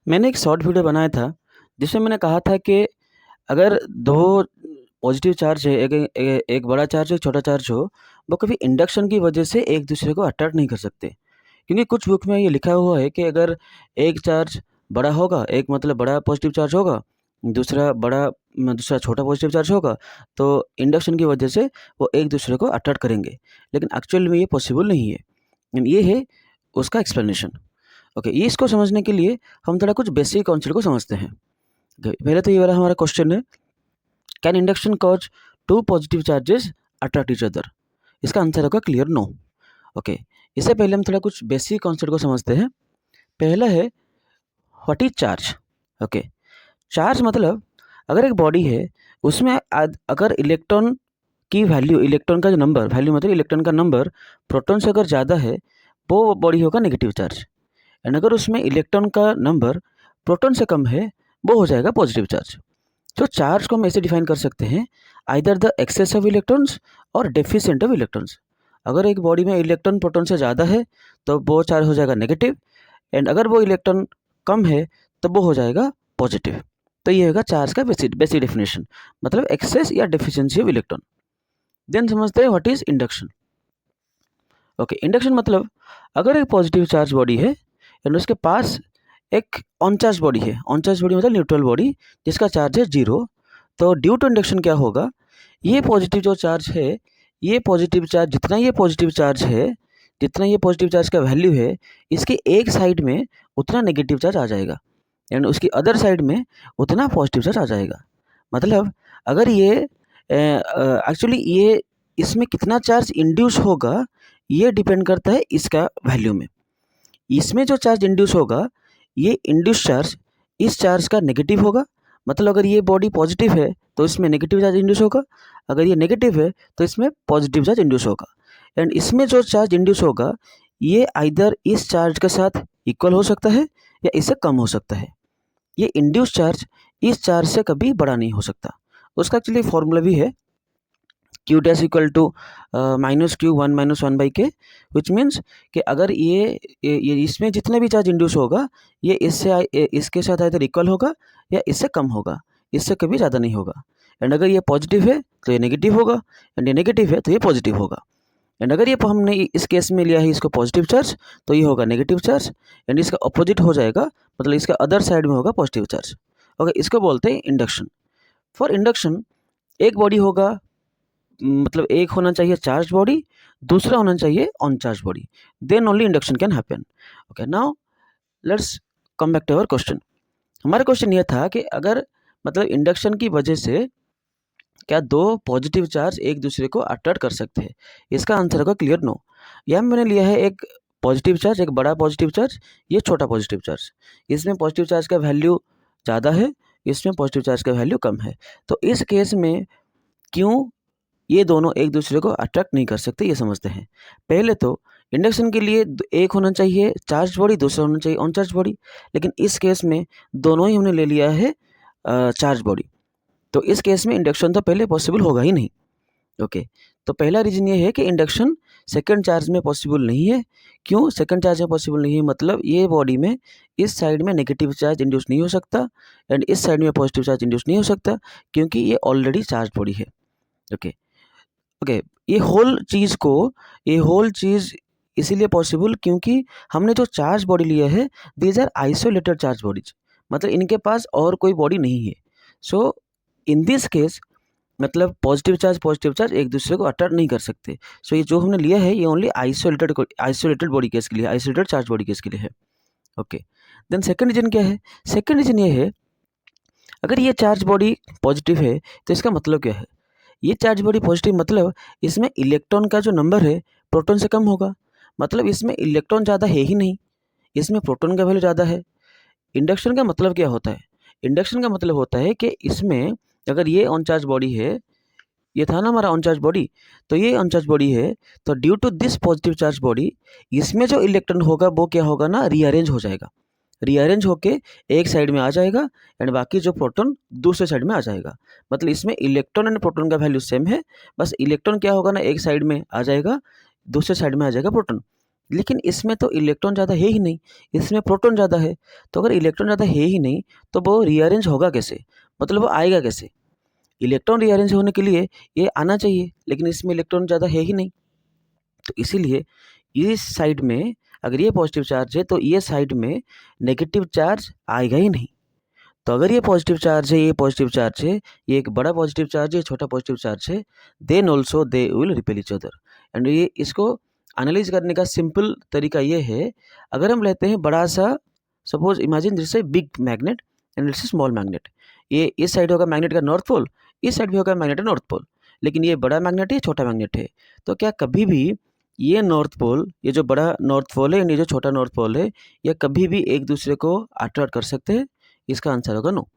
मैंने एक short video बनाया था, जिसमें मैंने कहा था कि अगर 2 पॉजिटिव चार्ज है, एक बड़ा चार्ज और एक छोटा चार्ज हो, वो कभी इंडक्शन की वजह से एक-दूसरे को अट्रैक्ट नहीं कर सकते। क्योंकि कुछ बुक में ये लिखा हुआ है कि अगर एक चार्ज बड़ा होगा, एक मतलब बड़ा पॉजिटिव चार्ज होगा, दूसरा छोटा पॉजिटिव चार्ज होगा, तो इंडक्शन की वजह से वो एक-दूसरे को अट्रैक्ट करेंगे। लेकिन एक्चुअल में ये पॉसिबल नहीं है। ये है उसका एक्सप्लेनेशन। ओके, ये इसको समझने के लिए हम थोड़ा कुछ बेसिक कॉन्सेप्ट को समझते हैं। पहले तो ये वाला हमारा क्वेश्चन है, can induction cause two positive charges attract each other? इसका आंसर होगा क्लियर नो। ओके, इससे पहले हम थोड़ा कुछ बेसिक कॉन्सेप्ट को समझते हैं। पहला है, what is charge? Okay, charge मतलब अगर एक बॉडी है, उसमें अगर इलेक्ट्रॉन की वैल्यू, इलेक्ट्रॉन का जो नंबर, वैल्यू मतलब इलेक्ट्रॉन का नंबर प्रोटॉन से अगर ज़्यादा है, वो बॉडी होगा नेगेटिव चार्ज। एंड अगर उसमें इलेक्ट्रॉन का नंबर प्रोटॉन से कम है, वो हो जाएगा पॉजिटिव चार्ज। तो चार्ज को हम ऐसे डिफाइन कर सकते हैं, either the excess of electrons और डेफिशिएंट ऑफ इलेक्ट्रॉन्स। अगर एक बॉडी में इलेक्ट्रॉन प्रोटॉन से ज़्यादा है, तो वो चार्ज हो जाएगा नेगेटिव। एंड अगर वो इलेक्ट्रॉन कम है, तो वो हो जाएगा पॉजिटिव। तो ये होगा चार्ज का बेसिक बेसिक डेफिनेशन, मतलब एक्सेस या डेफिशिएंसी ऑफ इलेक्ट्रॉन। देन समझते हैं what is induction. Okay, induction मतलब अगर एक पॉजिटिव चार्ज बॉडी है एंड उसके पास एक ऑनचार्ज बॉडी है, ऑनचार्ज बॉडी मतलब न्यूट्रल बॉडी जिसका चार्ज है 0, तो ड्यू टू इंडक्शन क्या होगा, ये पॉजिटिव जो चार्ज है, ये पॉजिटिव चार्ज जितना ये पॉजिटिव चार्ज है, जितना ये पॉजिटिव चार्ज का वैल्यू है, इसके एक साइड में उतना नेगेटिव चार्ज आ जाएगा एंड उसकी अदर साइड में उतना पॉजिटिव चार्ज आ जाएगा। मतलब अगर ये एक्चुअली ये इसमें कितना चार्ज इंड्यूस होगा, ये डिपेंड करता है इसका वैल्यू में। इसमें जो चार्ज इंड्यूस होगा, ये इंड्यूस चार्ज इस चार्ज का नेगेटिव होगा। मतलब अगर ये बॉडी पॉजिटिव है, तो इसमें नेगेटिव चार्ज इंड्यूस होगा। अगर ये नेगेटिव है, तो इसमें पॉजिटिव चार्ज इंड्यूस होगा। एंड इसमें जो चार्ज इंड्यूस होगा, ये आइदर इस चार्ज के साथ इक्वल हो सकता है या इससे कम हो सकता है। ये इंड्यूस चार्ज इस चार्ज से कभी बड़ा नहीं हो सकता। उसका एक्चुअली फॉर्मूला भी है, q dash equal to minus Q one minus one by K, which means कि अगर ये इसमें जितने भी चार्ज इंड्यूस होगा, ये इसके साथ आइदर इक्वल होगा या इससे कम होगा, इससे कभी ज़्यादा नहीं होगा। एंड अगर ये पॉजिटिव है तो ये नेगेटिव होगा, एंड ये नेगेटिव है तो ये पॉजिटिव होगा। एंड अगर ये हमने इस केस में लिया है इसको पॉजिटिव चार्ज, तो ये होगा नेगेटिव चार्ज। एंड इसका अपोजिट हो जाएगा, मतलब इसका अदर साइड में होगा पॉजिटिव चार्ज। ओके, इसको बोलते हैं इंडक्शन। फॉर इंडक्शन एक बॉडी होगा, मतलब एक होना चाहिए चार्ज बॉडी, दूसरा होना चाहिए on charge body, then only induction can happen. Okay, now let's come back to our question. हमारा क्वेश्चन ये था कि अगर मतलब इंडक्शन की वजह से क्या 2 पॉजिटिव चार्ज एक दूसरे को अट्रैक्ट कर सकते हैं? इसका आंसर होगा क्लियर नो। यहाँ मैंने लिया है एक पॉजिटिव चार्ज, एक बड़ा पॉजिटिव चार्ज, ये छोटा पॉजिटिव चार्ज। इसमें पॉजिटिव चार्ज का वैल्यू ज़्यादा है, इसमें पॉजिटिव चार्ज का वैल्यू कम है। तो इस केस में क्यों ये दोनों एक दूसरे को अट्रैक्ट नहीं कर सकते, ये समझते हैं। पहले तो इंडक्शन के लिए एक होना चाहिए चार्ज बॉडी, दूसरा होना चाहिए ऑन चार्ज बॉडी। लेकिन इस केस में दोनों ही हमने ले लिया है चार्ज बॉडी, तो इस केस में इंडक्शन तो पहले पॉसिबल होगा ही नहीं। ओके, तो पहला रीज़न ये है कि इंडक्शन सेकंड चार्ज में पॉसिबल नहीं है। क्यों सेकंड चार्ज में पॉसिबल नहीं है? मतलब ये बॉडी में इस साइड में नेगेटिव चार्ज इंड्यूस नहीं हो सकता एंड इस साइड में पॉजिटिव चार्ज इंड्यूस नहीं हो सकता, क्योंकि ये ऑलरेडी चार्ज बॉडी है। ओके, ओके, ये होल चीज़ इसीलिए पॉसिबल क्योंकि हमने जो चार्ज बॉडी लिया है, these are isolated charge bodies, मतलब इनके पास और कोई बॉडी नहीं है। सो इन दिस केस मतलब पॉजिटिव चार्ज एक दूसरे को अट्रैक्ट नहीं कर सकते। सो ये जो हमने लिया है, ये ओनली आइसोलेटेड बॉडी केस के लिए, आइसोलेटेड चार्ज बॉडी केस के लिए है। ओके, देन सेकंड रीजन क्या है? सेकंड रीजन ये है, अगर ये चार्ज बॉडी पॉजिटिव है, तो इसका मतलब क्या है? ये चार्ज बॉडी पॉजिटिव मतलब इसमें इलेक्ट्रॉन का जो नंबर है प्रोटॉन से कम होगा, मतलब इसमें इलेक्ट्रॉन ज़्यादा है ही नहीं, इसमें प्रोटॉन का वैल्यू ज़्यादा है। इंडक्शन का मतलब क्या होता है? इंडक्शन का मतलब होता है कि इसमें अगर ये ऑन चार्ज बॉडी है, ये था ना हमारा ऑन चार्ज बॉडी, तो ये ऑन चार्ज बॉडी है, तो due to this positive charge body, इसमें जो इलेक्ट्रॉन होगा वो क्या होगा ना, रीअरेंज हो जाएगा। रीअरेंज होके एक साइड में आ जाएगा एंड बाकी जो प्रोटॉन दूसरे साइड में आ जाएगा। मतलब इसमें इलेक्ट्रॉन एंड प्रोटॉन का वैल्यू सेम है, बस इलेक्ट्रॉन क्या होगा ना, एक साइड में आ जाएगा, दूसरे साइड में आ जाएगा प्रोटॉन। लेकिन इसमें तो इलेक्ट्रॉन ज़्यादा है ही नहीं, इसमें प्रोटॉन ज़्यादा है। तो अगर इलेक्ट्रॉन ज़्यादा है ही नहीं, तो वो रीअरेंज होगा कैसे? मतलब वो आएगा कैसे? इलेक्ट्रॉन रीअरेंज होने के लिए ये आना चाहिए, लेकिन इसमें इलेक्ट्रॉन ज़्यादा है ही नहीं। तो इसीलिए इस साइड में अगर ये पॉजिटिव चार्ज है, तो ये साइड में नेगेटिव चार्ज आएगा ही नहीं। तो अगर ये पॉजिटिव चार्ज है, ये पॉजिटिव चार्ज है, ये एक बड़ा पॉजिटिव चार्ज है, छोटा पॉजिटिव चार्ज है, then also they will repel each other. And ये इसको एनालाइज करने का सिंपल तरीका ये है, अगर हम लेते हैं बड़ा सा, suppose imagine this a big magnet and it's a small magnet. ये इस साइड होगा मैग्नेट का नॉर्थ पोल, इस साइड भी होगा मैग्नेट का नॉर्थ पोल, लेकिन ये बड़ा मैग्नेट है, छोटा मैग्नेट है। तो क्या कभी भी ये नॉर्थ पोल, ये जो बड़ा नॉर्थ पोल है, ये जो छोटा नॉर्थ पोल है, ये कभी भी एक दूसरे को अट्रैक्ट कर सकते हैं? इसका आंसर होगा नो।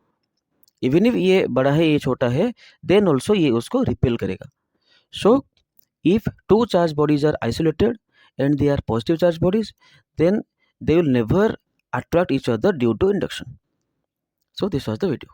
इवन इफ ये बड़ा है, ये छोटा है, देन ऑल्सो ये उसको रिपेल करेगा। So if two charge bodies are isolated and they are positive charge bodies, then they will never attract each other due to induction. So this was the video.